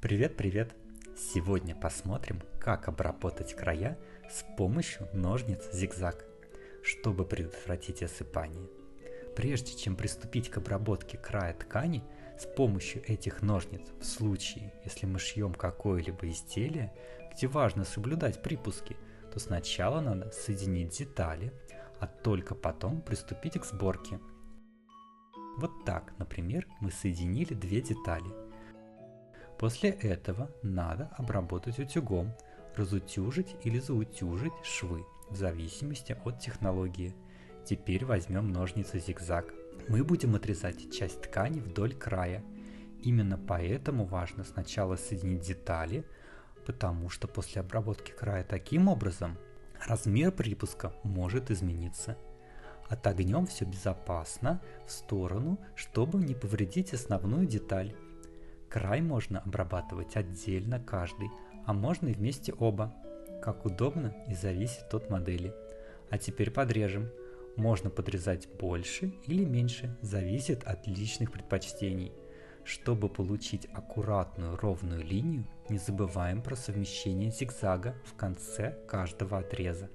Привет! Сегодня посмотрим, как обработать края с помощью ножниц зигзаг, чтобы предотвратить осыпание. Прежде чем приступить к обработке края ткани с помощью этих ножниц, в случае, если мы шьем какое-либо изделие, где важно соблюдать припуски, то сначала надо соединить детали, а только потом приступить к сборке. Вот так, например, мы соединили две детали. После этого надо обработать утюгом, разутюжить или заутюжить швы, в зависимости от технологии. Теперь возьмем ножницы зигзаг. Мы будем отрезать часть ткани вдоль края. Именно поэтому важно сначала соединить детали, потому что после обработки края таким образом размер припуска может измениться. Отогнем все безопасно в сторону, чтобы не повредить основную деталь. Край можно обрабатывать отдельно каждый, а можно и вместе оба, как удобно и зависит от модели. А теперь подрежем. Можно подрезать больше или меньше, зависит от личных предпочтений. Чтобы получить аккуратную ровную линию, не забываем про совмещение зигзага в конце каждого отреза.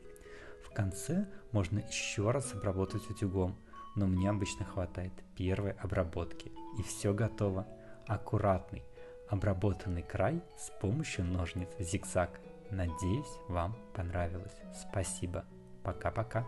В конце можно еще раз обработать утюгом, но мне обычно хватает первой обработки, и все готово. Аккуратный, обработанный край с помощью ножниц зигзаг. Надеюсь, вам понравилось. Спасибо. Пока-пока.